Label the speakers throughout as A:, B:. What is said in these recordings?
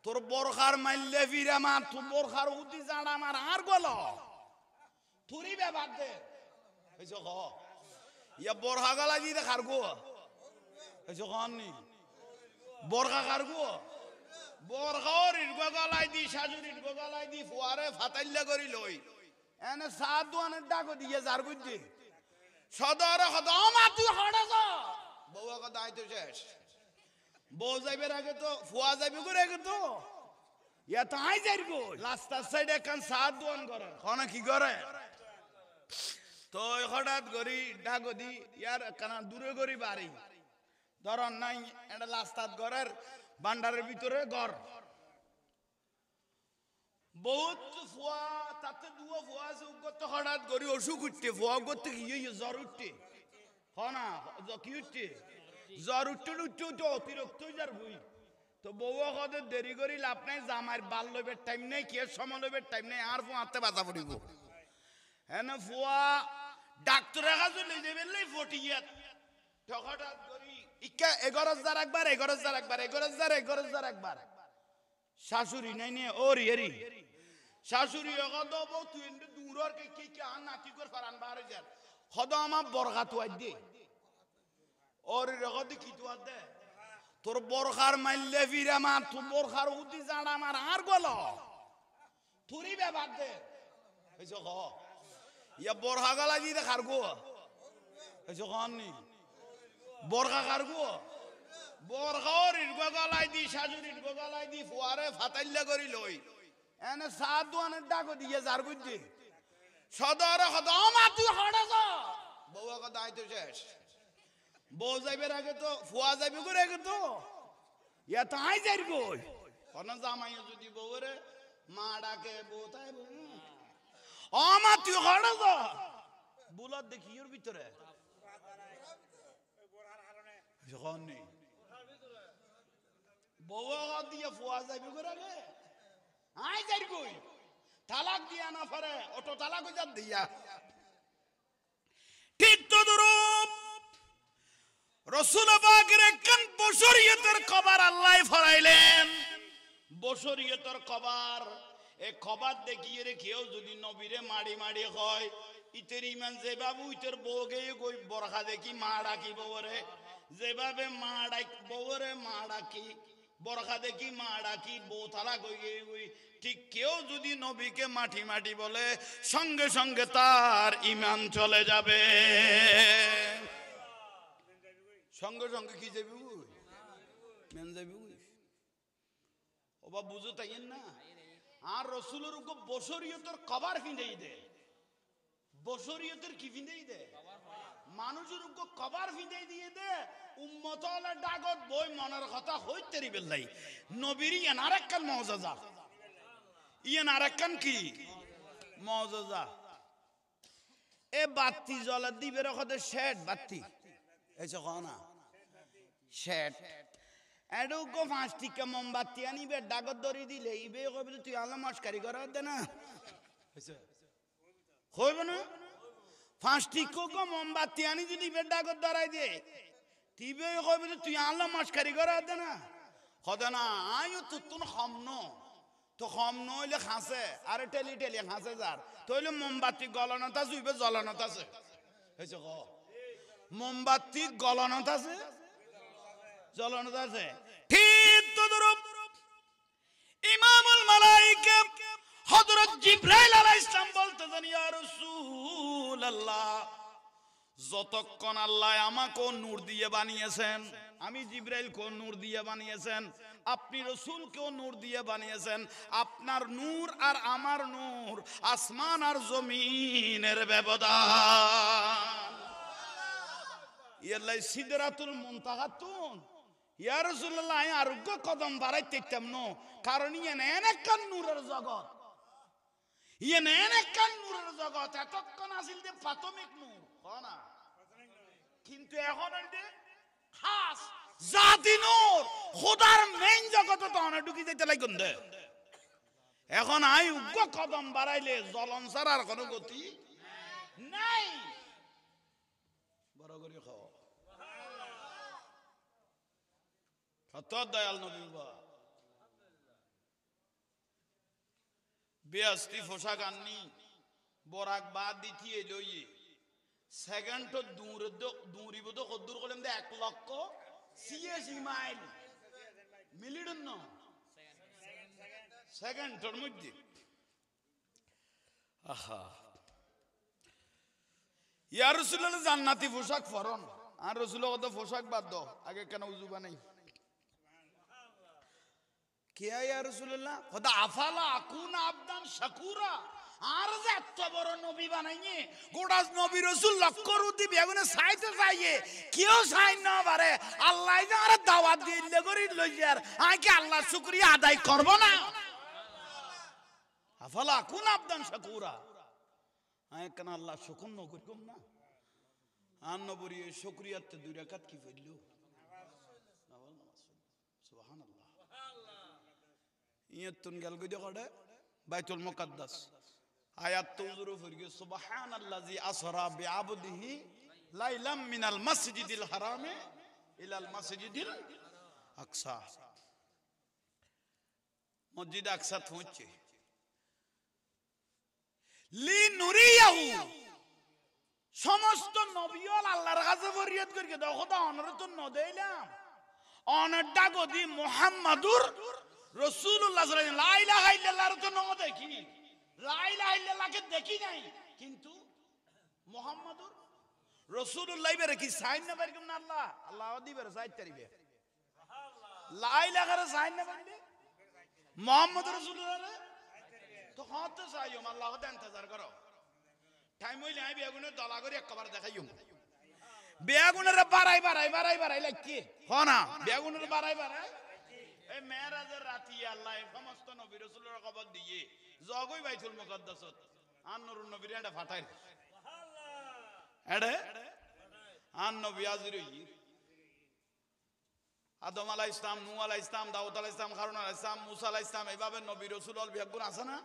A: তোর বরখার মাইলে ফিরে মার তোর বরখার উদি জাড়া মার আর গল তুরি ব্যাপার দে এসো খ ইয়া বরখা গলা দিয়ে খার গো এসো খাননি বরখা খার গো বরখার ইটগো গলাই দি সাজুর ইটগো গলাই দি ফুয়ারে ফাতাইল্লা করি লই এনে সাত দোয়ানের ডাকো দিয়ে যার বুঝছি সদরে মা তুই হড়ে যা বউয়া কথা আইতো শেষ বউ যাইবার আগে তো ফুয়া যাইবে করে আগে তো ইয়া তো আই যাইব রাস্তার সাইডে কান সাত দোয়ান করে কোনা কি করে তো হঠাৎ করি ডাকো দি ইয়ার কানা দূরে করি বাড়ি ধরন নাই এটা রাস্তার ঘরের বান্ডারের ভিতরে ঘর বহুত ফুয়া তাতে দুয়া ফুয়া আছে উগত হঠাৎ করি অসুখ উঠতে ফুয়া করতে কি জ্বর উঠতে হনা কি উঠতে জ্বর উঠতে উঠতে উঠতে অতিরিক্ত যার বই তো বউয়া কত দেরি করি লাভ নাই জামার বাল লইবের টাইম নেই কি সময় লইবের টাইম নেই আর ফুয়াতে বাঁচা পড়িব হ্যাঁ ফুয়া ডাক্তারের কাছে লই যাবেন লাই ফটিয়াত হঠাৎ করি ইকা 11,000 একবার 11,000 একবার 11,000 একবার শাশুড়ি নাই নে ওরি এরি শাশুড়ি কত বউ তুই দূরর কে কি আন নাতি কর ফারান বারে যার কত আমার বরখা তুই দে ওরি রগত কি তুই দে তোর বরখার মাইলে ফিরে মার তোর বরখার উদি জাড়া মার আর গল তুরি ব্যাপার দে এসো খ ইয়া বরখা গলা দিয়ে খার গো এসো খাননি বরখা খার গো বরখার ইটগো গলাই দি সাজুর ইটগো গলাই দি ফুয়ারে ফাতাইল্লা করি লই এনে সাত দোয়ানের ডাকো দিয়ে যার বুঝছি সদরে মা তুই হড়ে যা বউয়া কথা আইতো শেষ বউ যাইবার আগে তো ফুয়া যাইবে করে আগে তো ইয়া তো আই যাইব কোন জামাই যদি বউরে মা ডাকে বউ তাই মা তুই হড়ে যা বুলার দেখি ওর ভিতরে যখন নেই বউয়া দিয়ে ফুয়া যাইবে করে আগে আই যাই কই তালাক দিয়া না পারে অটো তালাক হইয়া দিয়া ঠিক তো দুরূপ রাসূল পাকের একখান বশরিয়তের খবর আল্লাহ ফরাইলেন বশরিয়তের খবর এই খবর দেখিয়ে রে কেউ যদি নবীরে মাড়ি মাড়ি হয় ইতের ইমান যে বাবু ইতের বউকে কই বরখা দেখি মা ডাকি বউরে যেভাবে মা ডাক বউরে মা ডাকি বরখা দেখি মা ডাকি বউ তালাক হয়ে গই ঠিক কেউ যদি নবীকে মাটি মাটি বলে সঙ্গে সঙ্গে তার ইমান চলে যাবে সঙ্গে সঙ্গে কি যাবি মেন যাবি ওবা বুঝো তাই না আর রসুলের উপর বশরিয়তের কবার ফিন্দেই দে বশরিয়তের কি ফিন্দেই দে মানুষের উপর কবার ফিন্দেই দিয়ে দে উম্মত হলে ডাগত বই মনের কথা হইতে রিবেলাই নবীর ইয়ান আর একখান মওজাজা ইয়ান আর একখান কি মওজাজা এ বাতি জ্বলা দিবের কথা শেড বাতি এসে না শেড এডুকো 5 টিকা মোমবাতি আনিবে ডাগত ধরি দিলে ইবে কবে তুই আল্লাহ মস্কারি করা দে না হইবে না 5 টিকা মোমবাতি আনি যদি ইবে ডাগত ধরাই দে তিবে কবে তুই আল্লাহ মস্কারি করা দে না হদে না আইও তুতুন খমন তো খমন হইলে খাসে আরে টেলি টেলি খাসে যার তইলে মোমবাতি গলনত আছে ইবে জ্বলনত আছে হইছে ক মোমবাতি গলনত আছে জ্বলনত আছে ঠিক তদরূপ ইমামুল মালায়েকা হযরত জিবরাইল আলাইহিস সালাম বলতেছেন ইয়া রাসূলুল্লাহ যতক্ষণ আল্লাহ আমাকে নূর দিয়ে বানিয়েছেন আমি জিবরাইলকে নূর দিয়ে বানিয়েছেন আপনি রাসূলকেও নূর দিয়ে বানিয়েছেন আপনার নূর আর আমার নূর আসমান আর জমিনের ব্যবধান ইয়াল্লাই সিদরাতুল মুনতাহাতুন ইয়া রাসূলুল্লাহ আমি আরোগ্য কদম বাড়াইতে চাইতাম না কারণ ইয়ে এনেকান নূরের জগৎ ইয়ে এনেকান নূরের জগৎ এতক্ষণ আসিল যে প্রাথমিক নূর না কিন্তু এখন এতে খাস জাতি নূর খোদার মেইন জগতে তো অনেক ঢুকি যেতে লাগুন দে এখন আই উগ্র কদম বাড়াইলে জ্বলন ছাড়ার কোনো গতি নাই বড় করে খাও কত দয়াল নবী বা বেয়াস্তি পোশাক আননি বরাক বাদ দিতিয়ে লইয়ে সেকেন্ড দূরিব তো কদ্দুর করলাম 1,86 মাইল মিলিডন ন সেকেন্ডের মধ্যে আহা ইয়া রাসূলুল্লাহ জান্নাতি পোশাক পরন আর রাসূলুল্লাহ কত পোশাক বাদ দাও আগে কেন উযু বানাই কিয়া ইয়া রাসূলুল্লাহ খোদা আফালা আকুনা আবদান শাকুরা আর যে এত বড় নবী বানাইনি গোটা নবী রাসূল লক্ষ্য রুদি বেগুনে সাইতে যাইয়ে কেউ সাইন না পারে আল্লাহ যে আর দাওয়াত দিলে করি লইয়ার আই কি আল্লাহর শুকরিয়া আদায় করব না আফালা আকুনা আবদান শাকুরা আই কেন আল্লাহ শুকর ন করব না আর নবী শুকরিয়াতে দুই রাকাত কি পড়লো সুবহানাল্লাহ ইয়তুন গেল গই দেখড়ে বাইতুল মুকাদ্দাস আয়াত তুজুরু ফরগে সুবহানাল্লাযী আসরা বিআবদিহি লাইলাম মিনাল মাসজিদিল হারামে ইলাল মাসজিদিল আকসা মসজিদ আকসা পৌঁছে লি নুরিয়াহু সমস্ত নবীল আল্লাহর কাছে ফরিয়াদ করিকে দাও খোদা অনরে তো ন দেইলাম অনরটা গদি মুহাম্মাদুর রাসূলুল্লাহ সাল্লাল্লাহু আলাইহি লা ইলাহা ইল্লাল্লাহর তো ন দেখি লা ইলাহা ইল্লাল্লাহকে দেখি নাই কিন্তু মুহাম্মাদুর রাসূলুল্লাহ বেরে কি সাইন না পারকম না আল্লাহ আল্লাহ দিবের সাইত তারিবে লা ইলাহা রে সাইন না পারবে মুহাম্মাদুর রাসূলুল্লাহ তো কত চাইও আল্লাহ তে ইন্তজার করো টাইম হইলে আই বেগুনে দলা করে একবার দেখাইও বেগুনের বাড়াই লাগছে হনা বেগুনের বাড়াই এই মেরাজের রাতি আল্লাহ সমস্ত নবী রাসূলের খবর দিয়ে জগই বাইতুল মুকাদ্দাসত আর নূরুন নবীর এটা ফাটাই সুবহানাল্লাহ এডে আর নবী হাজির হই আদম আলাইহিস সালাম নূহ আলাইহিস সালাম দাউদ আলাইহিস সালাম হারুন আলাইহিস সালাম মুসা আলাইহিস সালাম এইভাবে নবী রাসূলুল বিয়াগুন আছে না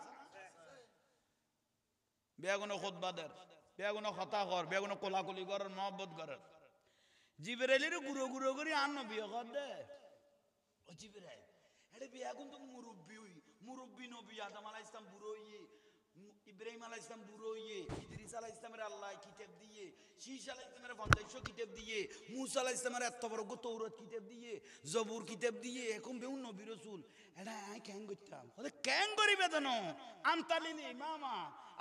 A: বেগুন খুতবা দের বেগুন কথা কর বেগুন কোলাকুলি কর মহব্বত কর জিবরাইলের গুরু গুরু করে আর নবী কর দে ও জিবরাইল এডে বেগুন তো মুরব্বি নবী আদম আলাইহিস সালাম বুড়ো হইয়ে ইব্রাহিম আলাইহিস সালাম বুড়ো হইয়ে ইদ্রিস আলাইহিস সালামের আল্লাহ কিতাব দিয়ে শীশ আলাইহিস সালামের 500 কিতাব দিয়ে মুসা আলাইহিস সালামের এত বড় তৌরাত কিতাব দিয়ে জবুর কিতাব দিয়ে এখন বেগুন নবী রাসূল এডা আই কেন করতাম ওরে কেন করিবে জানো আনতালিল ইমামা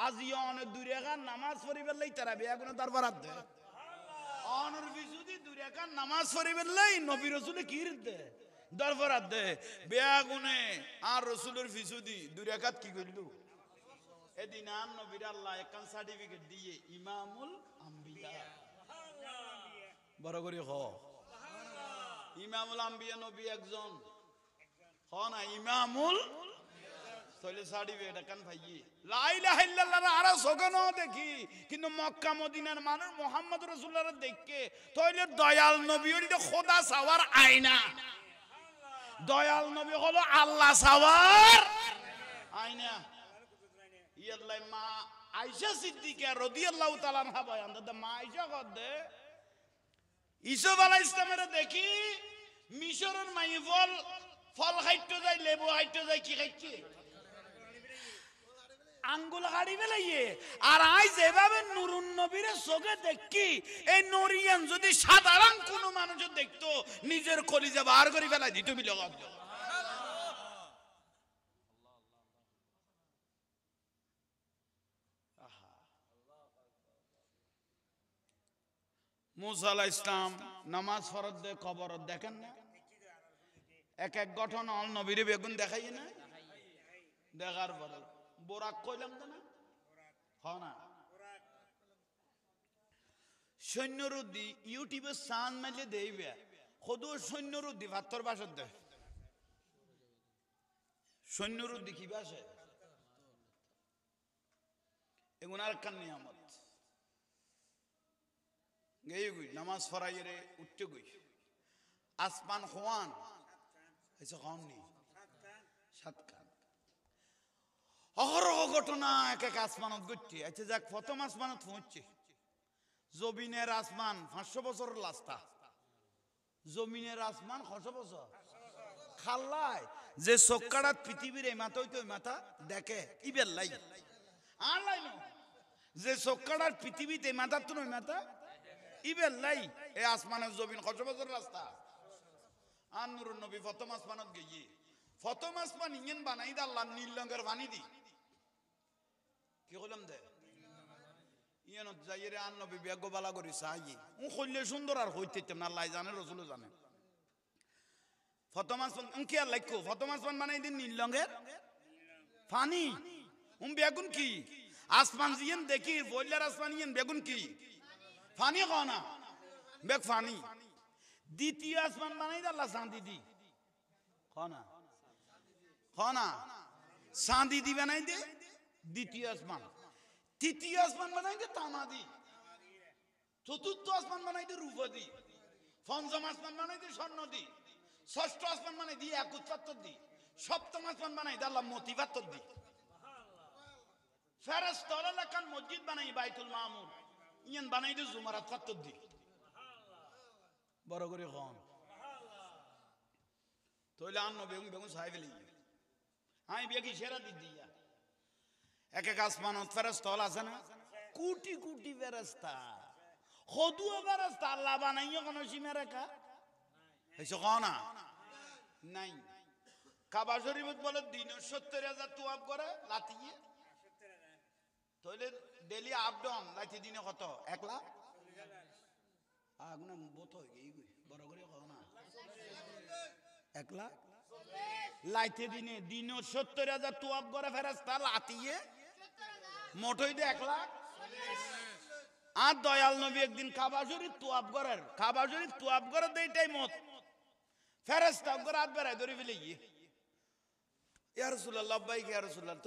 A: আজি অনেক দূরে গান নামাজ পড়িবার লাই তারা বেগুন দরবারাত দে সুবহানাল্লাহ অনর বিজুদি দূরে গান নামাজ পড়িবার লাই নবী রাসূল কি দে দরবারাত দে বেগুনে আর রাসূলের বিজুদি দূরে রাকাত কি কইলো এদিন আর নবীর আল্লাহ একখান সার্টিফিকেট দিয়ে ইমামুল আম্বিয়া সুবহানাল্লাহ বড় করে হ সুবহানাল্লাহ ইমামুল আম্বিয়া নবী একজন হ না ইমামুল তাহলে সার্টিফিকেট একখান ভাইয়ে লা ইলাহা ইল্লাল্লাহ আর সগনো দেখি কিন্তু মক্কা মদিনার মানুষ মুহাম্মদ রাসূলুল্লাহ দেখকে তাহলে দয়াল নবী ওইটা খোদা সাওয়ার আয়না সুবহানাল্লাহ দয়াল নবী হলো আল্লাহ সাওয়ার আয়না ইয়াল্লাই মা আয়েশা সিদ্দিকা রাদিয়াল্লাহু তাআলা আনহা বয়ান দে মা আয়েশা কদে ইসুফ আলাইহিস সালামের দেখি মিশরের মাই ফল খাইতে যায় লেবু খাইতে যায় কি খাইছে আঙ্গুল গাড়ি বেলাইয়ে আর আই যেভাবে নুরুন নবীর চোখে দেখি এই নরিয়ান যদি সাধারণ কোন মানুষ দেখতো নিজের কলিজা বার করে ফেলাই দিত বিলগত মুসা আলাইহিস সালাম নামাজ ফরজ দে কবর দেখেন না এক এক গঠন অল নবীর বেগুন দেখাই না দেখার পরে বোরাক কইলাম না হ্যাঁ না সৈন্যরুদ্দি ইউটিউবে সান মাইলে দেইবে খোদু সৈন্যরুদ্দি ভাতর বাসর দে সৈন্যরুদ্দি কি বাসে এগুন আর কান নিয়ামত গেই গুই নামাজ ফরাইরে উঠতে গুই আসমান খোয়ান এসে খাওনি সাত কান অহরহ ঘটনা এক এক আসমানত গড়ছে আচ্ছা যাক প্রথম আসমানত পৌঁছছে জমিনের আসমান 500 বছরের রাস্তা জমিনের আসমান 500 বছর খাল্লাই যে চক্কাড়াত পৃথিবীর এই মাথা হইতে ওই মাথা দেখে ইবেল লাই আর লাইন যে চক্কাড়ার পৃথিবীতে মাথা তো ওই মাথা ইবেল লাই এই আসমানের জমিন কত বছর রাস্তা আর নুরুন নবী প্রথম আসমানত গিয়ে প্রথম আসমান ইঞ্জিন বানাই দে আল্লাহ নীল রঙের বানি দি কি করলাম দে ইয়ানত যাইরে আর নবী বিয়াগ বালা করি চাই ও কইলে সুন্দর আর হইতে না আল্লাহ জানে রসুল জানে প্রথম আসমান কি আর লাইকো প্রথম আসমান বানাই দিন নীল রঙের পানি বেগুন কি আসমান জিয়েন দেখি বললার আসমান ইয়েন বেগুন কি পানি কনা বেগ পানি দ্বিতীয় আসমান বানাই দে আল্লাহ চাঁদি দি কনা কনা চাঁদি দি বানাই দে দ্বিতীয় আসমান তৃতীয় আসমান বানাই দে তামা দি চতুর্থ আসমান বানাই দে রূপ দি পঞ্চম আসমান বানাই দে স্বর্ণ দি ষষ্ঠ আসমান বানাই দি একুত পাত্তর দি সপ্তম আসমান বানাই দে আল্লাহ মতি পাত্তর দি ফেরেশতারা লাকান মসজিদ বানাই বাইতুল মামুর ইয়ান বানাই দে জুমারাত পাত্তর দি বড় করে খন তইলে আন্ন বেগুন বেগুন সাহেব ফেলি আমি বিয়ে কি সেরা দি দিয়া এক এক আসমানত ফেরেশতা আছে না কোটি কোটি ফেরেশতা খদুয়া ফেরেশতা আল্লাহ বানাইয়া কোন সীমা রেখা হইছে কোনা নাই কাবা শরীফত বলে দিন ৭০,০০০ তুয়াব করে লাতিয়ে তইলে ডেলি আপ ডাউন লাতি দিনে কত ১ লাখ আগুনা বত হই গই বড় করে কোনা 1 লাখ লাইতে দিনে ৭০,০০০ তুয়াব করে ফেরেশতা লাতিয়ে মোটই দে 1 লাখ আর দয়াল নবী একদিন কাবা শরীফ তুয়াব করার কাবা শরীফ তুয়াব করে দেই টাইমত ফেরেশতা করে হাত বেরাই ধরে ফেলে গিয়ে ইয়া রাসূলুল্লাহ ভাই ইয়া রাসূলুল্লাহ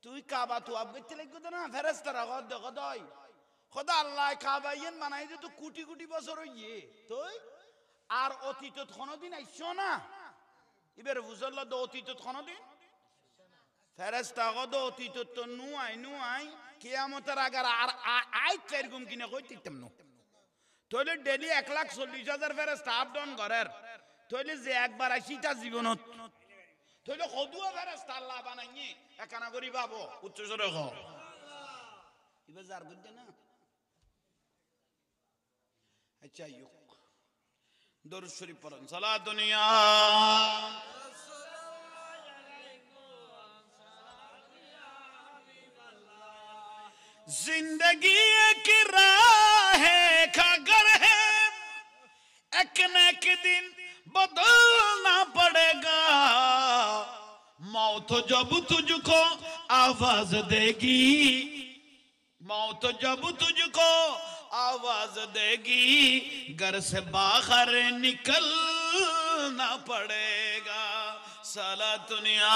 A: তুই কাবা তুয়াব করতে লাগতো না ফেরেশতারা কত দেখো দই খোদা আল্লাহ কাবা ইয়েন বানাই দে তো কোটি কোটি বছর হইয়ে তুই আর অতীতত কোনদিন আইছো না এবারে বুঝল্লা দো অতীতত কোনদিন ফেরেশতা কত অতীতত তো নুয়াই কিয়ামতের আগার আর আই চারগুম কিনে কই তিকতাম ন তইলে ডেলি ১,৪০,০০০ ফেরেশতা আপ ডাউন করের তইলে যে একবার আইছিটা জীবনত তইলে কদুয়া ফেরেশতা আল্লাহ বানাইনি একানা করি পাবো উচ্চস্বরে হ ইবে জার গদে না আচ্ছা ইউক দরুদ শরীফ পড়েন সালাতুন ইয়া जिंदगी एक राह है खगर है एक न एक दिन बदलना पड़ेगा मौत जब तुझको आवाज देगी मौत जब तुझको आवाज देगी घर से बाहर निकलना पड़ेगा साला दुनिया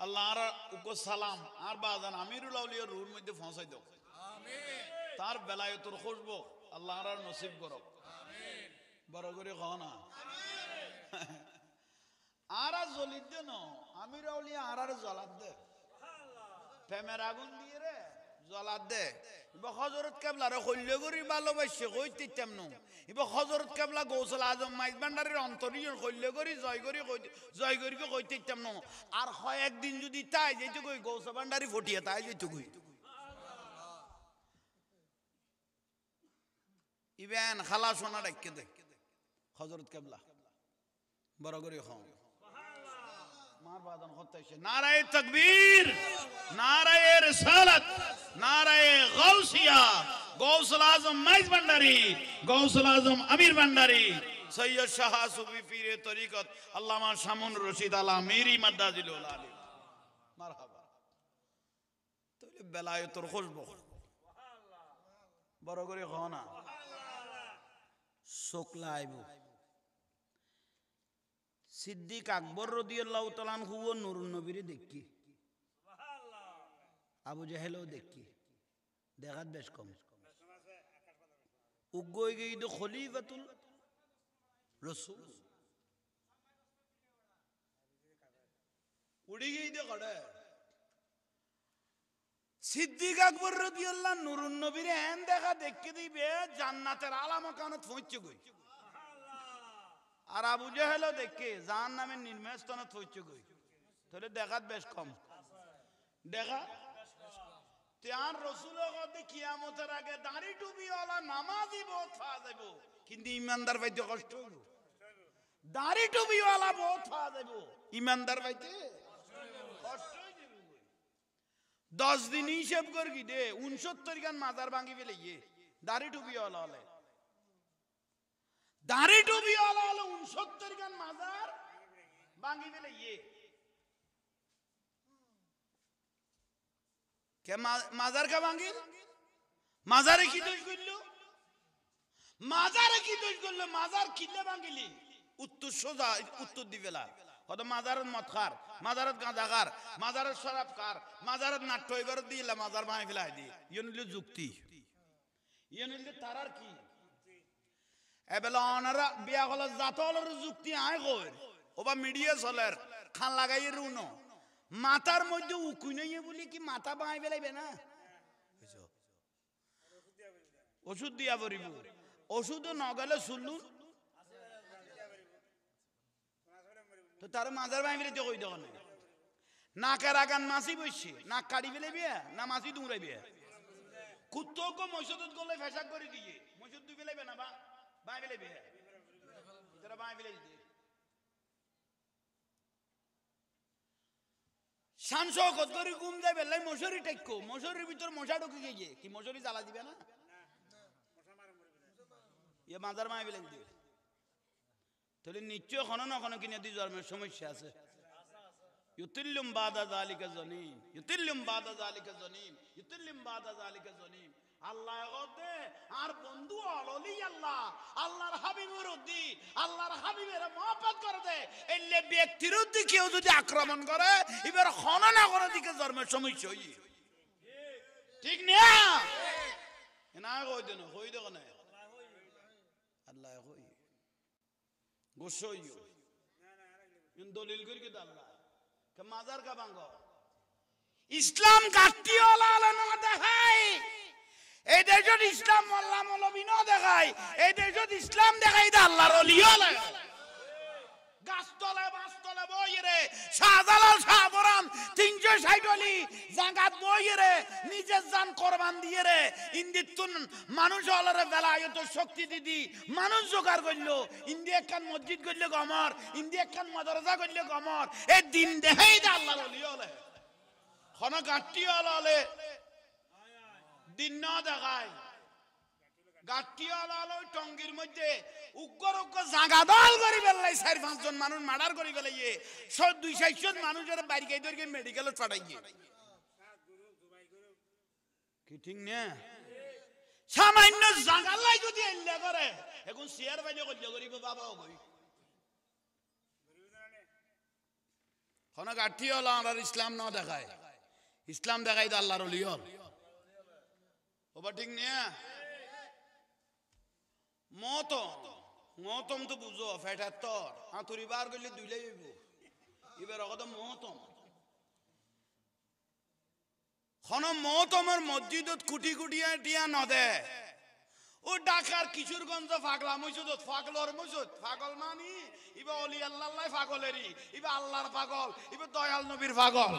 A: আল্লাহর উকো সালাম আর বাজান আমিরুল আউলিয়ার রুর মধ্যে পৌঁছাই দাও আমিন তার বেলায়েতর খুশবু আল্লাহর নসিব করো আমিন বড় করে কও না আমিন আর জ্বলিত দে ন আমির আউলিয়া আর জ্বলাত দে সুবহানাল্লাহ প্রেমের আগুন দিয়ে রে জ্বলাত দে ইবা হযরত কেবলারে কইলে করি ভালোবাসে কইতে তেমন ইবা হযরত কেবলা গৌসুল আজম মাইজ ভান্ডারের অন্তরিয়র কইলে করি জয় করি কইতে তেমন আর হয় একদিন যদি তাই যেতে কই গৌসুল ভান্ডারি ফটিয়ে তাই যেতে কই সুবহানাল্লাহ ইবেন খালা সোনা ডাকে দে হযরত কেবলা বড় করে খাও মার বাদান হতাইছে নারায়ে তাকবীর নারায়ে রিসালাত নারায়ে গাউসিয়া গৌসুল আজম মাইজ ভান্ডারি গৌসুল আজম আমির ভান্ডারি সৈয়দ শাহ সুফি পীরে তরিকত আল্লামা শামুন রশিদ আলা মিরি মাদ্দাজিলুল আলিম মারহাবা তাহলে বেলায়েতর খুশবু সুবহানাল্লাহ বড় করে খাও না শুকলা আইবু সিদ্দিক আকবর রাদিয়াল্লাহু তাআলা আনহু ও নূরুন নবীর দেখি সুবহানাল্লাহ আবু জাহেলও দেখি দেখাত বেশ কম উগই গই দে খলিফাতুল রাসূল উড়ি গই দে কড়ে সিদ্দিক আকবর রাদিয়াল্লাহু নুরুন নবীর এন দেখা দেখকে দিবে জান্নাতের আলা মাকানত পৌঁছে গই আর আবু জাহেলও দেখে জাহান্নামের নিম্ন স্থানে পৌঁছে গই তোরে দেখাত বেশ কম দেখা তার রাসূলের কথা কিয়ামতের আগে দাড়ি টুপিওয়ালা নামাজি বহুত পাওয়া যাবে কিন্তু ইমানদার পাইতে কষ্ট হইব দাড়ি টুপিওয়ালা বহুত পাওয়া যাবে ইমানদার পাইতে কষ্ট হয়ে যাবে 10 দিন হিসাব করবি দে 69 গান মাজার ভাঙি ফেলে ইয়ে দাড়ি টুপিওয়ালা হলে দাড়ি টুপিওয়ালা হলে 69 গান মাজার ভাঙি ফেলে ইয়ে কে মাজার কা ভাঙিল মাজারে কি দোষ করলো মাজারে কি দোষ করলো মাজার কিলে ভাঙিলি উত্তর সোজা উত্তর দিবেলা কত মাজারত মদ খার মাজারত গাঁজা খার মাজারত শরাব খার মাজারত নাট্য করে দিলা মাজার ভাঙি ফেলাই দি ইয়ে নিলে যুক্তি ইয়ে নিলে তারার কি এবেলা অনারা বিয়া হল জাতলের যুক্তি আয় কই ওবা মিডিয়া চলের খান লাগাই রুনো মাথার মধ্যে উকুই নইয়ে বলি কি মাথা ভাঙি ফেলাইবে না ওষুধ দিয়া পড়িব ওষুধ নগেলে শুনলুন তো তার মাজার ভাঙি ফেলে কই দেখ নাকের আগান মাছি বসছে নাক কাটি ফেলে বিয়া না মাছি দৌড়াইবে কুত্তক মসজিদ গলে ফেসাক করে দিয়ে মসজিদ দুই ফেলাইবে না বা ভাঙি ফেলাইবে তারা ভাঙি ফেলে দিতে শানশকত করে ঘুম যায় বেলাই মশারি টেকো মশারির ভিতর মশা ঢুকে গিয়ে কি মশারি জ্বালা দিবে না ইয়ে মাজার মাই বেলে দিয়ে তাহলে নিশ্চয় কোনো না কোনো কিনে দিয়ে জন্মের সমস্যা আছে ইউতিল্লুম বাদা যালিকা জানিম ইউতিল্লুম বাদা যালিকা জানিম ইউতিল্লুম বাদা যালিকা জানিম আল্লাহ গতে আর বন্ধু অললি আল্লাহ আল্লাহর হাবিবের উদ্দি আল্লাহর হাবিবের মহব্বত করে দে এলে ব্যক্তির উদ্দি কেউ যদি আক্রমণ করে এবার খন না কোনো দিকে জন্মের সমস্যা হই ঠিক না না কই দেন হই দেখো না আল্লাহ কই গোসইও ইন দলিল করি কি আল্লাহ কে মাজার কা ভাঙো ইসলাম কাটি ওলা না দেখাই এই দেশত ইসলাম মোল্লা মৌলবী ন দেখাই এই দেশত ইসলাম দেখাই দে আল্লাহর ওলি হলে গাছতলে বাসতলে বইরে শাহজালাল শাহবরাম 360 অলি জাগাত বইরে নিজের জান কোরবান দিয়ে রে ইন্দিতুন মানুষ হলরে বেলায়ত শক্তি দিদি মানুষ জোগাড় করলো ইন্ডিয়া একখান মসজিদ করলে গমর ইন্ডিয়া একখান মাদ্রাসা করলে গমর এই দিন দেখাই দে আল্লাহর ওলি হলে খন গাঁটি হলে দিন না দেখায় গাঁটি হলো টঙ্গির মধ্যে উগ্র উগ্র জাগা দল করি ফেললাই 4-5 জন মানুষ মার্ডার করি ফেলাইয়ে 200-400 জন মানুষের বাড়ি গাই ধরে মেডিকেলে পাঠাইয়ে কি ঠিক না সামান্য জাগালাই যদি এল্লা করে এখন শেয়ার বাইলে কইলে করিব বাবাও কই কোন গাঁটি হলো আর ইসলাম না দেখায় ইসলাম দেখাই তো আল্লাহর ওলি হল ওবা ঠিক না মহতম তো বুঝো ফেটার তর আঁতুরি বার করলে দুইলাই হইব এবার কত মহতম খন মহতমের মসজিদত কুটি কুটিয়া টিয়া নদে ও ঢাকার কিশোরগঞ্জ ফাগলা মসজিদ ফাগলর মসজিদ ফাগল মানি ইবা অলি আল্লাহ ফাগলেরই ইবা আল্লাহর পাগল ইবা দয়াল নবীর পাগল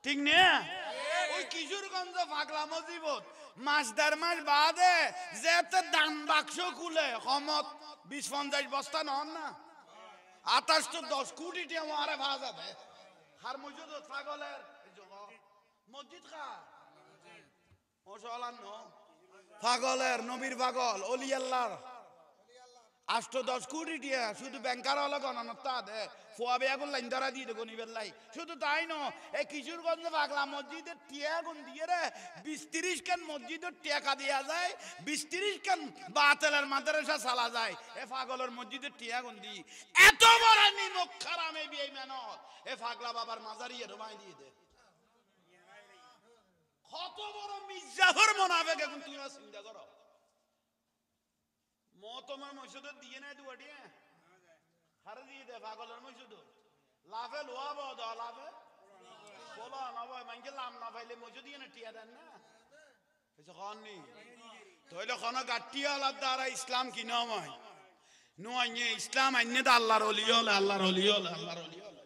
A: ঠিক না ওই কিশোরগঞ্জ ফাগলা মসজিদ মাস 1.5 মাস বাদে যেতে দাম বাক্স খুলে কমত 20-50 বস্তা নন না 28 তো 10 কোটি টাকা মারে ভাজা দে হার মসজিদ পাগলের মসজিদ খা মশালান পাগলের নবীর পাগল অলি আল্লাহর 8-10 কোটি টাকা শুধু ব্যাংকার হলো গণনতা দে ফোয়া বেয়াগুন লাইন ধরা দিয়ে দেবো নিবেল লাই শুধু তাই ন এই কিশোরগঞ্জ পাগলা মসজিদের টিয়া গুন দিয়ে রে 20-30 খান মসজিদের টেকা দেওয়া যায় 20-30 খান বাতেলের মাদ্রাসা চালা যায় এ পাগলের মসজিদের টিয়া গুন দি এত বড় নিমক খারামে বিয়ে মেনত এ পাগলা বাবার মাজারিয়ে রুমাই দিয়ে দে কত বড় মির্জাফর মুনাফিক এখন তুই চিন্তা করো মহতমের মসজিদ দিয়ে নাই দুয়াটিয়া হারে দিয়ে দে পাগলের মসজিদ লাভে লোয়া বদ লাভে বলো না ভাই মাইকে লাম না পাইলে মজু দিয়ে না টিয়া দেন না কিছু খান নি তাহলে কোনো গাটিয়া আলাদা দ্বারা ইসলাম কি নয় নয় ইসলাম আইনে তো আল্লাহর ওলি হলে আল্লাহর ওলি হলে আল্লাহর ওলি হলে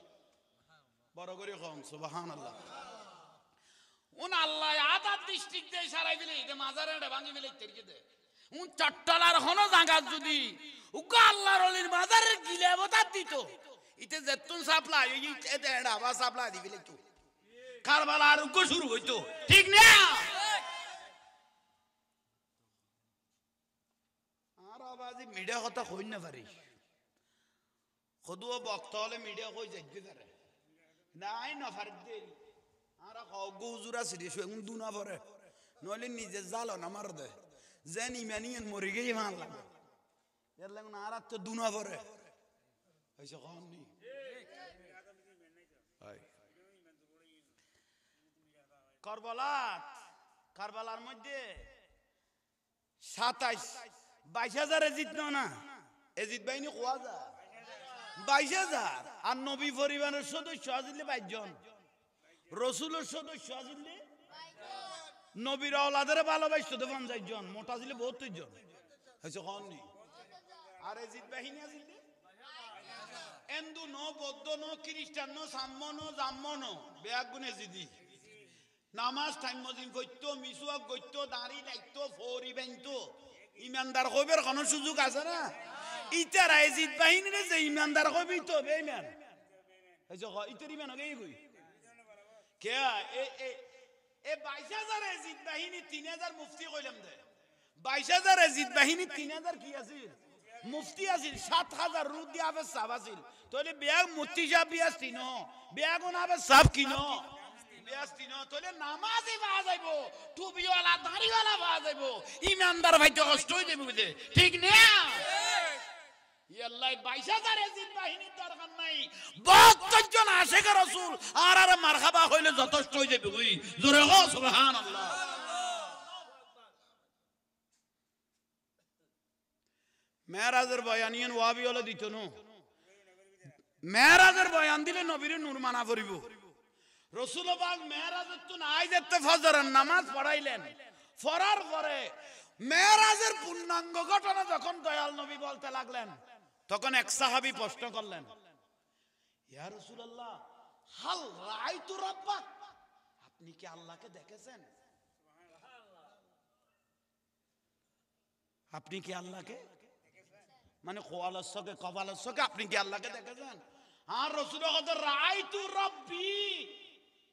A: বড় করে কম সুবহানাল্লাহ উন আল্লাহ আদাত ডিস্ট্রিক্ট দে সারাই দিলে এটা মাজারে ভাঙি দিলে তেরকে দে উন চট্টলার হনো জায়গা যদি উগা আল্লাহর ওলির মাজারে গিলে বতা দিত ইতে যেতুন সাপ্লাই এটা আবার সাপ্লাই দিবিলে তো কারবালার উগো শুরু হইতো ঠিক না আর আবাজি মিডিয়া কথা কই না পারি খদুও বক্তা হলে মিডিয়া কই যাইতে পারে নাই না ফার দে আর হুজুরা সিরিয়াস হয়ে দুনা পরে নইলে নিজে জালো না মার দে যেন ইমানিয়ান মরে গিয়ে মান লাগে এর লাগুন আর তো দুনা পরে হইছে কোন নি কারবালার মধ্যে 27-22,000 এজিত না এজিত বাহিনী কোয়া যায় 22,000 আর নবী পরিবারের সদস্য আসলে 22 জন রসুলের সদস্য আসলে নবীর আওলাদের ভালোবাসতো 50 জন মোটা ছিল 72 জন হয়েছে কননি আর এজিত বাহিনী আসলে হিন্দু ন বৌদ্ধ ন খ্রিস্টান ন সাম্য ন জাম্য ন বেয়াগুন এজিদি নামাজ টাইম মজিম করতো মিসুয়াক করতো দাঁড়ি লাগতো ফৌরি বানতো ইমানদার কইবের কোনো সুযোগ আছে না ইতারা এজিত বাহিনী যে ইমানদার কইবি তো বেঈমান হয়েছে ইতার ইমান হয়ে গই কে এ 22,000 এজিত বাহিনী 3,000 মুফতি কইলাম দে 22,000 এজিত বাহিনী 3,000 কি আছিল মুফতি আছিল 7,000 রুদ দিয়া হবে সাব আছিল তাহলে বেয়া মুফতি সাহেব বিয়াস তিন বেয়া কোন হবে সাব কিনো বিয়াস তিন তাহলে নামাজই পাওয়া যাইব টুপিওয়ালা দাড়িওয়ালা পাওয়া যাইব ইমানদার ভাইতে কষ্ট হই যাবে বুঝে ঠিক না ইয়াল্লাহ 22,000 এজিত বাহিনীর দরকার নাই 72 জন আশিক রাসূল আর মারহাবা হইলে যথেষ্ট হই যাবে কই জোরে গো সুবহানাল্লাহ মেরাজের বয়ানিয়ন ওয়াবি হলে দিত না মেরাজের বয়ান দিলে নবীর নূর মানা করিব রাসূল পাক মেরাজের তো নাই যেতে ফজরের নামাজ পড়াইলেন ফরার পরে মেরাজের পূর্ণাঙ্গ ঘটনা যখন দয়াল নবী বলতে লাগলেন তখন এক সাহাবী প্রশ্ন করলেন ইয়া রাসূলুল্লাহ হাল রাআইতু রাব্বাক আপনি কি আল্লাহকে দেখেছেন আপনি কি আল্লাহকে মানে কোয়ালসকে কবালসকে আপনি কি আল্লাহকে দেখেছেন আর রাসূল কত রাআইতু রাব্বি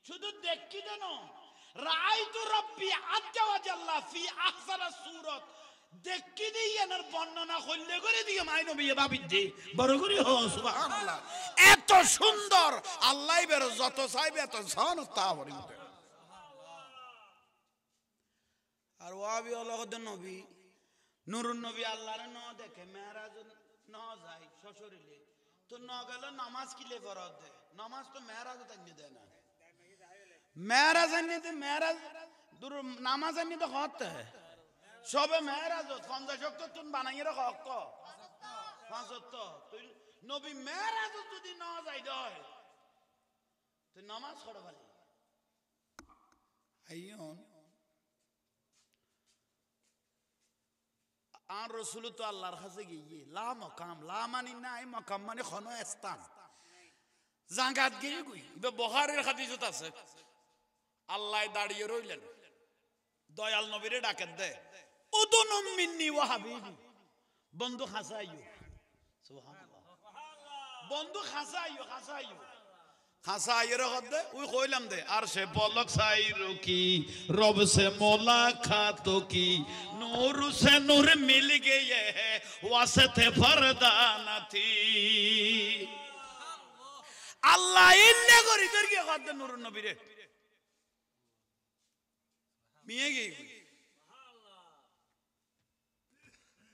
A: শুধু দেখি দেন রাআইতু রাব্বি আজ্জা ওয়া জাল্লা ফি আহসানিস সূরাত দেখি দেই এর বর্ণনা করলে করে দিয়ে মাই নবী ভাবি দে বড় করে হ সুবহানাল্লাহ এত সুন্দর আল্লাহই বের যত চাইবে এত জান তা বলি আর ওয়াবি আল্লাহ নবী নুরুন নবী আল্লাহর ন দেখে মেরাজ ন যায় শ্বশুরিলে তো ন গেল নামাজ কিলে ফরজ দে নামাজ তো মেরাজ তাইনি দেয় না মেরাজ আনি তো মেরাজ দূর নামাজ আনি তো হতে সবে মেরাজ 50 ওয়াক্ত তুন বানাইয়ে রাখ ক 5 ওয়াক্ত তুই নবী মেরাজ যদি ন যায় দয় তুই নামাজ পড়া ভালো আইয়ন আর রাসূল তো আল্লাহর কাছে গিয়ে লা মাকাম লা মানি নাই মাকাম মানে কোনো স্থান জায়গাত গিয়ে কই এটা বুখারীর হাদিসত আছে আল্লাহ দাঁড়িয়ে রইলেন দয়াল নবীরে ডাকেন দে উদুনুম মিন্নি ওয়া হাবিবি বন্ধু হাসাইও সুবহানাল্লাহ বন্ধু হাসাইও হাসাইও রহদ দে ওই কইলাম দে আর সে পলক সাইরো কি রব সে মুলাকাত কি नूर से नूर मिल गए है वास्ते फरदाना थी अल्लाह इन्ने करी करके कहते नूर नबी रे मिए गई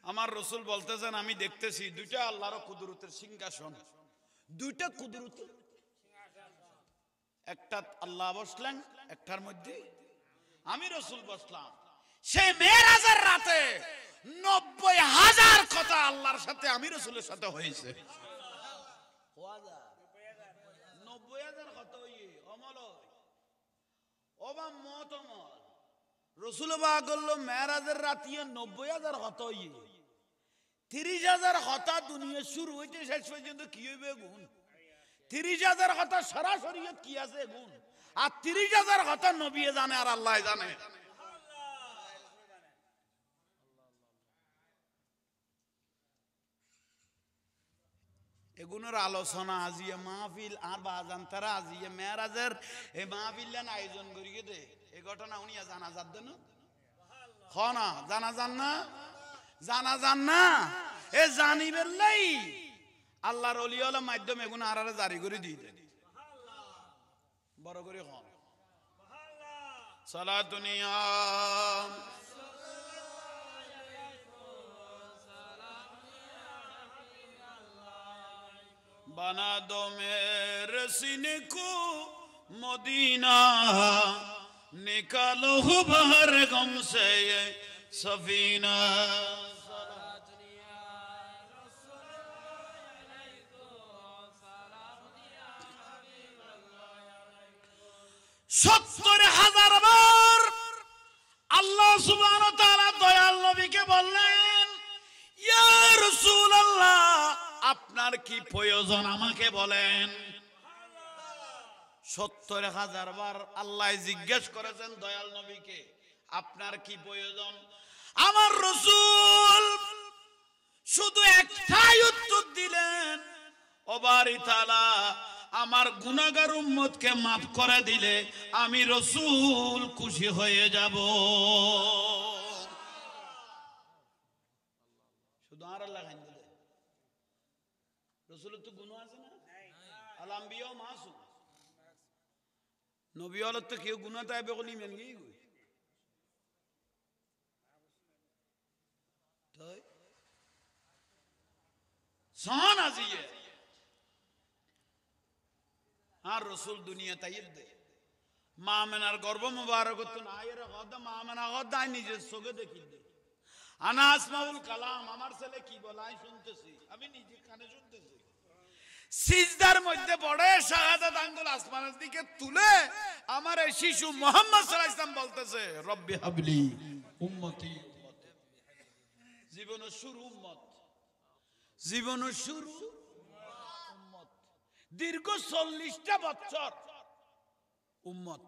A: আমার রাসূল বলতেছেন আমি দেখতেছি দুইটা আল্লাহর কুদরতের সিংহাসন দুইটা কুদরতের একটা আল্লাহ বসলেন একটার মধ্যে আমি রাসূল বসলাম সে মেরাজের রাতে 90,000 কথা আল্লাহর সাথে আমি রাসূলের সাথে হয়েছে 90,000 কথা হইয়ে অমল ওবা মতমল রসুল বাগল মেরাজের রাতিয়ে 90,000 হত 30,000 হতা দুনিয়া শুরু হইতে শেষ পর্যন্ত কি হইবে গুণ 30,000 হতা সরাসরিয়ত কি আছে গুণ আর 30,000 হতা নবী জানে আর আল্লাহ জানে এগুলোর আলোচনা আজিয়ে মাহফিল আর বাজান তারা আজিয়ে মেরাজের এই মাহফিলের আয়োজন করিয়ে দে এই ঘটনা উনিয়া জানা যাদ না খনা জানা জান না এ জানিবেন লাই আল্লাহর ওলিয়ার মাধ্যমে এগুলো আর জারি করে দিয়ে দেন বড় করে খন সালাতুনিয়া बना दो मेरे सीने को मदीना निकालो बाहर गम से ये सफीना सत्तर हजार बार अल्लाह सुब्हानाहु व तआला दयाल नबी के बोलें या रसूल अल्लाह আপনার কি প্রয়োজন আমাকে বলেন 70,000 বার আল্লাহ জিজ্ঞেস করেছেন দয়াল নবীকে আপনার কি প্রয়োজন আমার রাসূল শুধু একটাই উত্তর দিলেন ও বারি তাআলা আমার গুনাহগার উম্মতকে maaf করে দিলে আমি রাসূল খুশি হয়ে যাব শুধু আর আল্লাহ রসুলের তো গুনাহ আছে না আল আম্বিয়া মাসুম নবী হলত তো কেউ গুনাহ তাইবে বলি মেন গই তাই সান আজিয়ে আর রসুল দুনিয়া তাইব দে মা মেনার গর্ভ মুবারক তো না এর গদ মা মেনা গদ নিজে চোখে দেখি দে আনা আসমাউল কালাম আমার ছেলে কি বলাই শুনতেছি আমি নিজে কানে শুনতেছি সিজদার মধ্যে পড়ে শাহাদাত আঙ্গুল আসমানের দিকে তুলে আমার এই শিশু মুহাম্মদ সাল্লাল্লাহু আলাইহি ওয়াসাল্লাম বলতেছে রব্বি হাবলি উম্মতি জীবনের শুরু উম্মত জীবনের শুরু উম্মত দীর্ঘ 40টা বছর উম্মত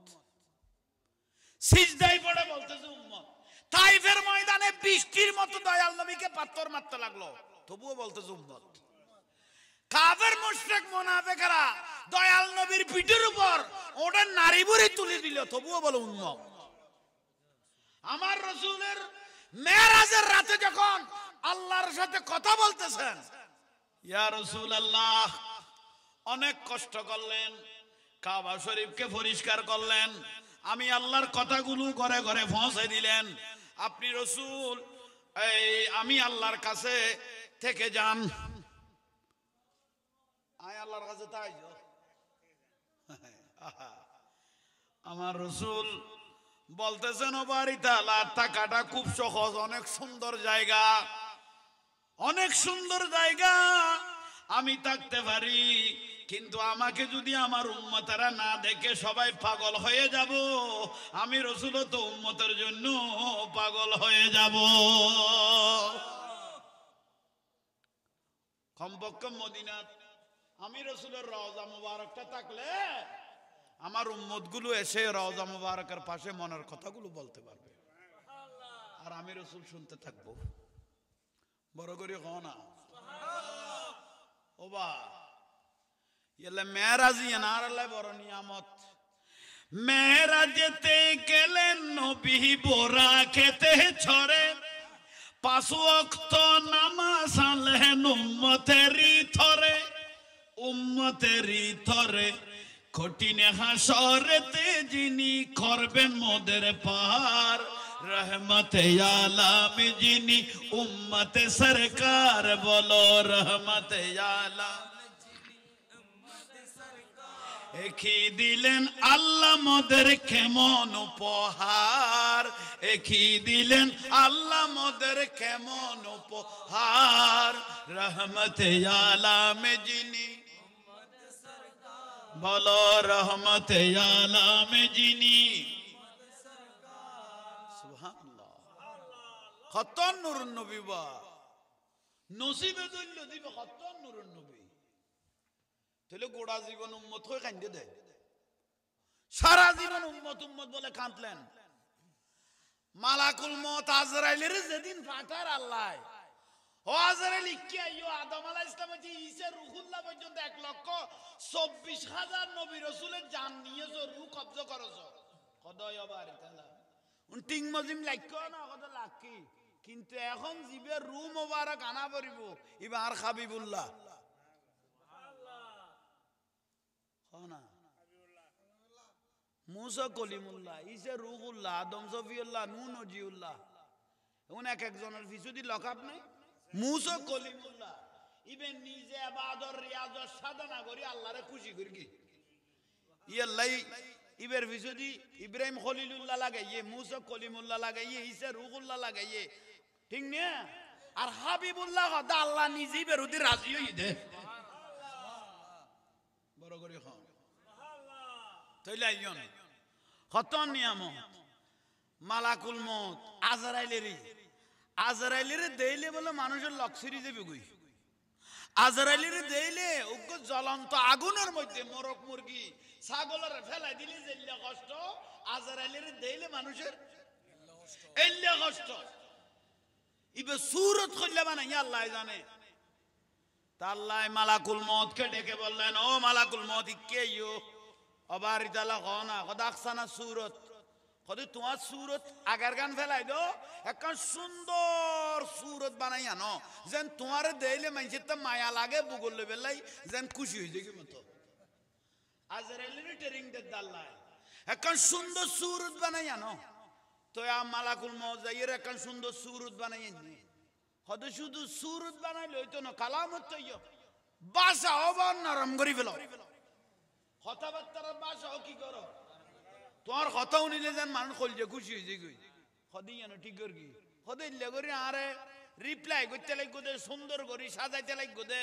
A: সিজদায় পড়ে বলতেছে উম্মত তাইফের ময়দানে বৃষ্টির মতো দয়াল নবীকে পাথর মারতে লাগলো তবুও বলতেছে উম্মত কাফের মুশরিক মুনাফিকরা দয়াল নবীর পিঠের উপর ওটা নারী বুড়ি তুলে দিল তবুও বলে উম্মত আমার রাসূলের মেরাজের রাতে যখন আল্লাহর সাথে কথা বলতেছেন ইয়া রাসূলুল্লাহ অনেক কষ্ট করলেন কাবা শরীফকে পরিষ্কার করলেন আমি আল্লাহর কথাগুলো ঘরে ঘরে পৌঁছে দিলেন আপনি রাসূল এই আমি আল্লাহর কাছে থেকে যান আয় আল্লাহর কাছে তাই আমার রাসূল বলতেছেন ও বাড়ি তাআলা টাকাটা খুব সহজ অনেক সুন্দর জায়গা আমি থাকতে পারি কিন্তু আমাকে যদি আমার উম্মতেরা না দেখে সবাই পাগল হয়ে যাব আমি রাসূল তো উম্মতের জন্য পাগল হয়ে যাব কমপক্ষে মদিনাত আমি রাসূলের রওজা মুবারকটা থাকলে আমার উম্মতগুলো এসে রওজা মুবারকের পাশে মনের কথাগুলো বলতে পারবে আর আমি রাসূল শুনতে থাকবো বড় করে কও না ওবা ইলে মেরাজি নারালে বড় নিয়ামত মেরাজেতে গেলেন নবী বোরা খেতে ছড়ে 5 ওয়াক্ত নামাজ আনলেন উম্মতেরই থরে কঠিনে হাসরেতে যিনি করবেন মোদের পার रहमते आलम जिनी उम्मते सरकार बोलो रहमते आलम একই দিলেন আল্লাহ মোদের কেমন উপহার একই দিলেন আল্লাহ মোদের কেমন উপহার রহমতে আলম যিনি বলো রহমতে আলম যিনি খতন নুরুন নবী বা নসিবে দৈল্য দিবে খতন নুরুন নবী তাহলে গোড়া জীবন উম্মত হয়ে কান্দে দেয় সারা জীবন উম্মত উম্মত বলে কাঁদলেন মালাকুল মউত আজরাইলের যেদিন ফাটার আল্লাহ ও আজরাইল কি আইও আদম আলাইহিস সালাম যে ঈসা রূহুল্লাহ পর্যন্ত 1,24,000 নবী রাসূলের জান নিয়েছো রূহ কবজা করেছো কদয় বাড়ি তালা টিং মজিম লাইকো না কত লাকি কিন্তু এখন জিবে রূহ মোবারক আনা পড়িব ইবার হাবিবুল্লাহ না মুসা কলিমুল্লাহ ঈসা রূহুল্লাহ আদম সফিউল্লাহ নূহ নজিউল্লাহ এখন এক একজনের পিছু দি লকাপ নাই মুসা কলিমুল্লাহ ইবেন নিজে ইবাদত রিয়াজত সাধনা করি আল্লাহরে খুশি করি কি ইয়াল্লাই ইবের পিছু দি ইব্রাহিম খলিলুল্লাহ লাগাইয়ে মুসা কলিমুল্লাহ লাগাইয়ে ঈসা রূহুল্লাহ লাগাইয়ে ঠিক না আর হাবিবুল্লাহ কথা আল্লাহ নিজেই বেরুদি রাজি হই দে বড় করে খাও তাইলে আইয়ন খতন নিয়ামত মালাকুল মউত আজরাইলের দেইলে বলে মানুষের লক্সিরি যাবে কই আজরাইলের দেইলে উগ্র জ্বলন্ত আগুনের মধ্যে মোরগ মুরগি ছাগলের ফেলাই দিলে যেলে কষ্ট আজরাইলের দেইলে মানুষের এলে কষ্ট ইবে সূরত কইলা বানাই আল্লাহ জানে তা আল্লাহ মালাকুল মউতকে ডেকে বললেন ও মালাকুল মউত কে ইয়ো অবারি তালা কনা কদাকসানা সূরত কদি তোমার সূরত আগার গান ফেলাই দো একখান সুন্দর সূরত বানাই আনো যেন তোমারে দেইলে মানুষের তো মায়া লাগে বুগল বেলাই যেন খুশি হয়ে যায় মতো আজরাইলের ট্রেনিং দে আল্লাহ একখান সুন্দর সূরত বানাই আনো তো মালাকুল মউত যাইয়ের একখান সুন্দর সূরত বানাই আনি কত শুধু সূরত বানাইলে হইতো না কালামত তো বাসা হবার নরম করি ফেলো কথাবার্তার বাসাও কি করো তোমার কথাও নিলে যেন মানুষ কলজে খুশি হয়েছে গই সদি জানো ঠিক করি কি সদিলে করি আরে রিপ্লাই করতে লাগবো দে সুন্দর করি সাজাইতে লাগবো দে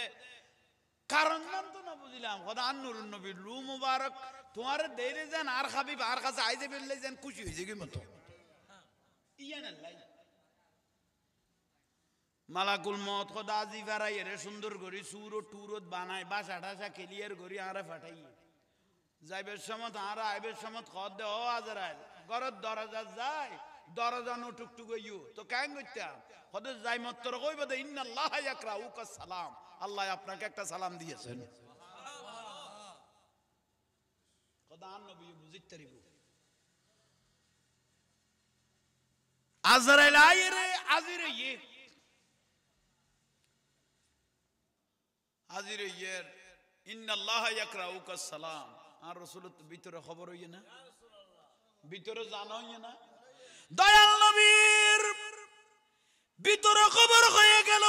A: কারণ নাম তো না বুঝলাম কথা আন্নুর নবী রু মুবারক তোমার দেরে যেন আর খাবি আর কাছে আইজে বেরলে যেন খুশি হয়েছে কি মতো ইয়ান আল্লাহ মালাকুল মউত খোদা জি ফারাই রে সুন্দর করি সুরত টুরত বানায় বাসা টাসা ক্লিয়ার করি আরে ফাটাই যাইবের সময় আর আইবের সময় খদ দে ও আজরাইল ঘরের দরজা যায় দরজা নো টুকটুক ইউ তো কেন করতাম খদ যাই মাত্র কইব দে ইন্নাল্লাহ ইয়াকরাউকা সালাম আল্লাহ আপনাকে একটা সালাম দিয়েছেন খোদা নবী বুঝিতে রিব আজরাইল আইরে আজিরে আজিরে ইয়ের ইন্নাল্লাহ ইয়াকরাউকা সালাম আর রাসূলের ভিতরে খবর হইছে না ভিতরে জানা হইছে না দয়াল নবীর ভিতরে খবর হয়ে গেল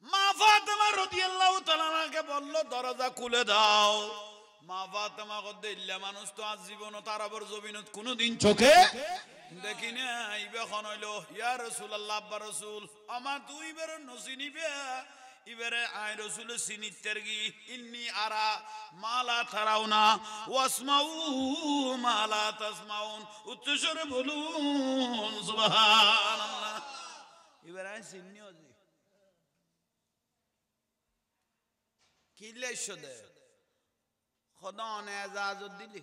A: মা ফাতেমা রাদিয়াল্লাহু তাআলা কে বলল দরজা খুলে দাও মা ফাতেমা কদে ইল্লা মানুষ তো আজ জীবন তার আবার জমিনত কোনদিন চোখে দেখি না ইবে খন হইলো ইয়া রাসূলুল্লাহ আব্বা রাসূল আমার দুই বের নসিনিবে ইবারে আই রাসূল সিনিতের গি ইন্নী আরা মালা তারাউনা ওয়াসমাউ মালা তাসমাউন উচ্চস্বরে বলুন সুবহানাল্লাহ ইবারে আই সিনিও জি কিলে শদে খোদা অন এজাজত দিলি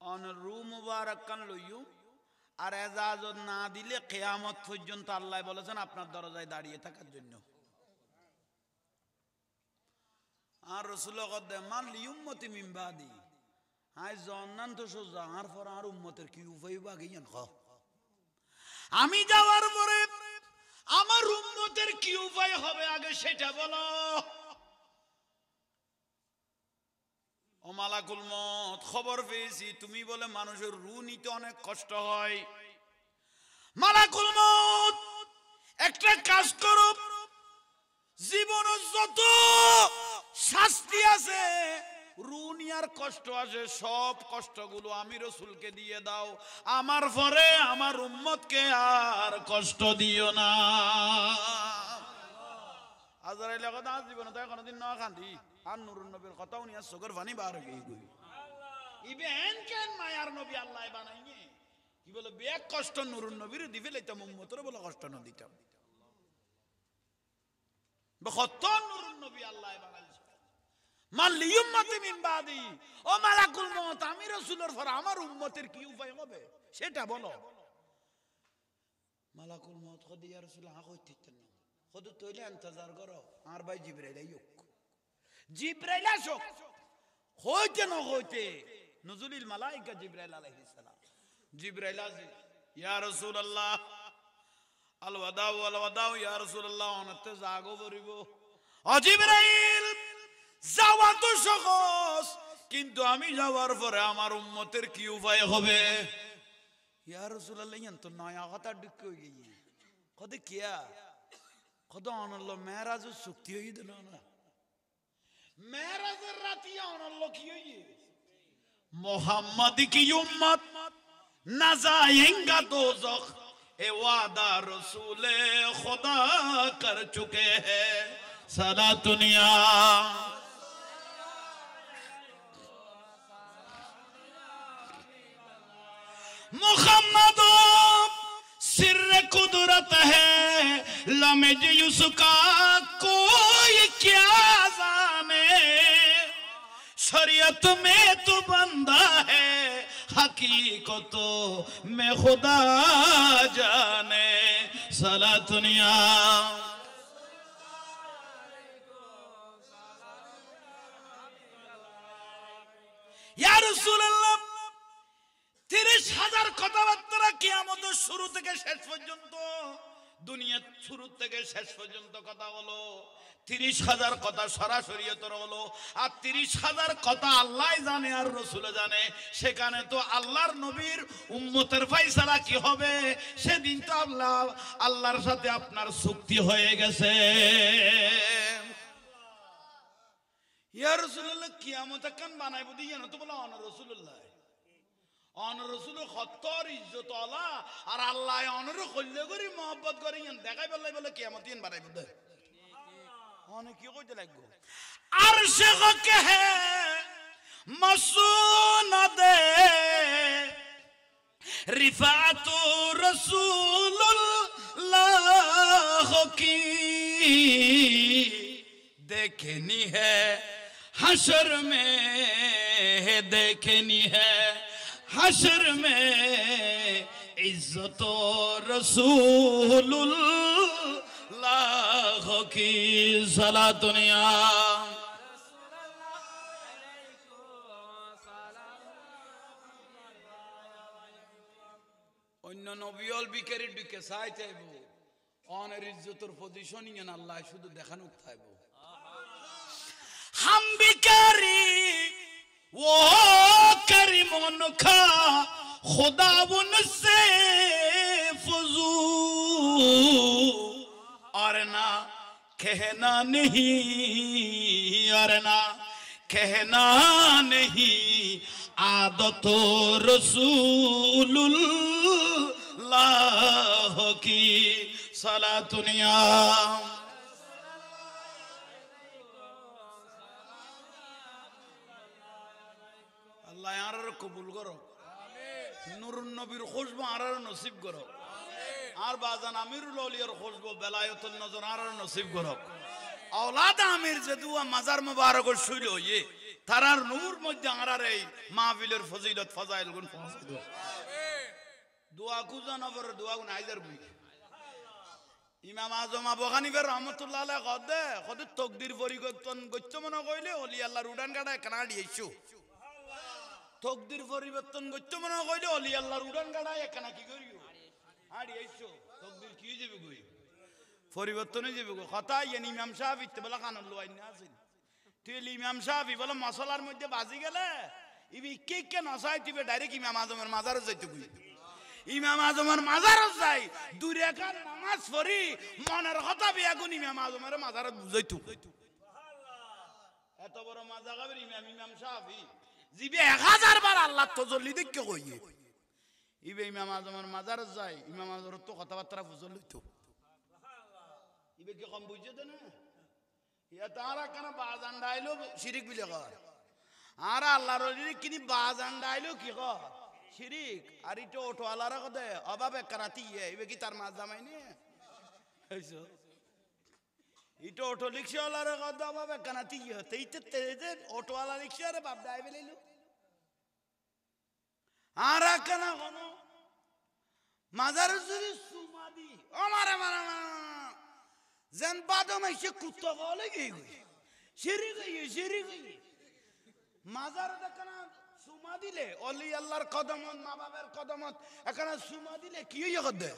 A: অন রু মুবারক কান লইউ আর এজাজত না দিলে কিয়ামত পর্যন্ত আল্লাহ বলেছেন আপনার দরজায় দাঁড়িয়ে থাকার জন্য আর রাসূল কদে মান লিউম্মতি মিন বাদি আই জান্নান তো সোজা আর পর আর উম্মতের কি উপায় বাগিয়ান খ আমি যাওয়ার পরে আমার উম্মতের কি উপায় হবে আগে সেটা বলো ও মালাকুল মউত খবর পেয়েছি তুমি বলে মানুষের রূহ নিতে অনেক কষ্ট হয় মালাকুল মউত একটা কাজ করো জীবনে যত শাস্তি আছে রুনিয়ার কষ্ট আছে সব কষ্টগুলো আমি রাসূলকে দিয়ে দাও আমার পরে আমার উম্মতকে আর কষ্ট দিও না আজরাইল কথা জীবনে তো কোনদিন না কাঁদি আর নূরুন নবীর কথাও নিয়ে চোখের পানি বার হয়ে গই ইবেন কেন মায়ার নবী আল্লাহ বানাইনি কি বলে বেক কষ্ট নুরুন নবীর দিবে লইতাম উম্মতের বলে কষ্ট ন দিতাম কত নুরুন নবী আল্লাহ বানাইছে মাল্লি উম্মতি মিন বাদি ও মালাকুল মউত আমি রাসূলের পর আমার উম্মতের কি উপায় হবে সেটা বলো মালাকুল মউত কদি ইয়া রাসূল আ কইতেন না কদি তইলে ইন্তজার করো আর ভাই জিবরাইল আইয়ুক জিবরাইল আসুক হইতে না হইতে নুজুলিল মালাইকা জিবরাইল আলাইহিস সালাম জিবরাইল আসে ইয়া রাসূলুল্লাহ আল ওয়াদাউ ইয়া রাসূলুল্লাহ অনতে জাগো বরিব ও জিবরাইল যাওয়া তো সহজ কিন্তু আমি যাওয়ার পরে আমার উম্মতের কি উপায় হবে ইয়া রাসূলুল্লাহ ইয়ান তো নয়া কথা ঢুকে গিয়ে কদে কিয়া কদ অনল্লাহ মেরাজ চুক্তি হই দিল না মেরাজের রাতি অনল্লাহ কি হই মোহাম্মদ কি উম্মত না जाएगा दोजख ए वादा रसूल खुदा कर चुके हैं सारा दुनिया मोहम्मद सिर कुदरत है लमज उसका कोई क्या जाने शरीयत में तो बंदा है हकीकत में खुदा जाने साला दुनिया या रसूल अल्लाह 30,000 কথাবার্তা কিয়ামতের শুরু থেকে শেষ পর্যন্ত দুনিয়ার শুরু থেকে শেষ পর্যন্ত কথা হলো 30,000 কথা সরাসরি তোর হলো আর 30,000 কথা আল্লাহ জানে আর রাসূল জানে সেখানে তো আল্লাহর নবীর উম্মতের ফয়সালা কি হবে সেদিন তো আল্লাহর সাথে আপনার চুক্তি হয়ে গেছে ইয়া রাসূলুল্লাহ কিয়ামত কান বানাইবো দিয়া না তো বলা অন রাসূলুল্লাহ অন রাসূল খত্তর ইজ্জত আলা আর আল্লাহ অনর কল্লে করি mohabbat করি দেখাই বললাই বলে কিয়ামত দিন বানাইবো দে অনে কি কইতে লাগবো আরশ কে হে মাসুনাদ রিফাতু রাসূলুল্লাহ কি देखनी है हशर में देखनी है हशर में इज्जत रसूलुल्लाह की सला दुनिया অন্য নবিয়ল বিকেরি ঢুকে চাইতেইব অনের ইজ্জতের পজিশনিং এন আল্লাহ শুধু দেখানো চাইব हम बिकारी वो करीम उनका खुदा उनसे फजू और ना कहना नहीं और ना कहना नहीं आदत रसूलुल्लाह की सला दुनिया আল্লাহ আর কবুল করো নুরুন নবীর খুশবু আর নসিব করো আর বাজান আমিরুল আউলিয়ার খুশবু বেলায়েতুন নজর আর নসিব করো আওলাদ আমির যে দুয়া মাজার মুবারক শুইল ইয়ে তারার নূর মধ্যে আর এই মাহফিলের ফজিলত ফজাইল গুণ পৌঁছে দোয়া কুজান আবার দোয়া গুণ আইজার বুই ইমাম আজম আবু হানিফা রাহমাতুল্লাহ আলাইহি কদে তাকদীর পরিবর্তন গচ্ছ মনে কইলে ওলি আল্লাহর উড়ান গাড়া কানাডি আইছো তকদির পরিবর্তন করতে মনে কইলে অলি আল্লাহর উড়ান গাড়া এখানে কি করিও আড়ি আইছো তকদির কি যাবে কই পরিবর্তনে যাবে কই কথা ইয়ানি ইমাম সাহেব ইতে বলা কানন লওয়াই না আছেন তুই ইমাম সাহেব বলে মশলার মধ্যে বাজি গেলে ইবি কে নসাই তুই ডাইরেক্ট ইমাম আজমের মাজারে যাইতে কই ইমাম আজমের মাজারে যাই দুই রাকাত নামাজ পড়ি মনের কথা বিয়াগুন ইমাম আজমের মাজারে বুঝাইতো এত বড় মাজা গাবের ইমাম সাহেব জিবে 1000 বার আল্লাহ তজল্লি দেখকে কইয়ে ইবে ইমাম আজমের মাজার যায় ইমাম আজমের তো কথাবার্তা বুঝল লইতো ইবে কি কম বুঝে তো না ইয়া তারা কেন বাজান ডাইলো শিরিক বিলে কর আর আল্লাহর ওলি কিনি বাজান ডাইলো কি কর শিরিক আর ইটো অটো আলারা কদে অভাবে কারাতি এবে কি তার মাছ জামাই নিয়ে ইটো অটো রিক্সা আলারা কদে অভাবে কানাতি তেইতে তেজে অটো আলা রিক্সা রে বাপ দাই বেলাইলো আর কানা কোনো মাজার যদি সুমাদি আমারে মারা যেন বাদম এসে কুত্তা বলে গিয়ে শিরিক মাজার দেখানা সুমা দিলে অলি আল্লাহর কদমত মা বাবার কদমত এখানে সুমা দিলে কি হইয়া কদে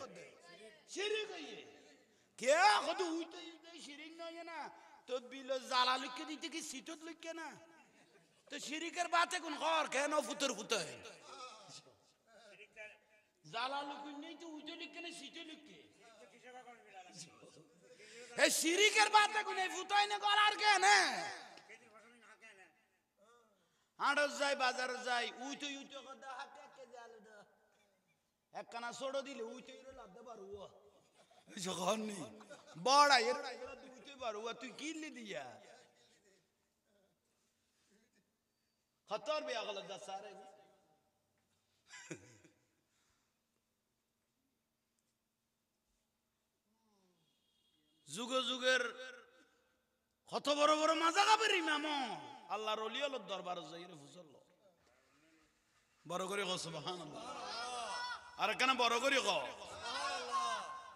A: শিরিক হইয়ে কে কত উইতে শিরিক নয় না তো বিল জ্বালা লিখে দিতে কি সিটত লিখে না তো শিরিকের বাতে কোন কর কেন ফুতর ফুতে জ্বালা লিখে নেই তো উইতে লিখে না সিটে লিখে এ শিরিকের বাতে কোন ফুতাই না গলার কেন হাঁড় যাই বাজার যাই উইতে উইতে কথা হাতে কে জাল দা একখানা ছোড়ো দিলে উইতে লাভতে পারবো যখন নেই বড় এর উইতে পারবো তুই কিনলি দিয়া খতর বে আগল দা সারে যুগ যুগের কত বড় বড় মাজা কাবের ইমাম আল্লাহর ওলি হলো দরবার যাইরে ফুসল বড় করে কো সুবহানাল্লাহ আর কেন বড় করে কো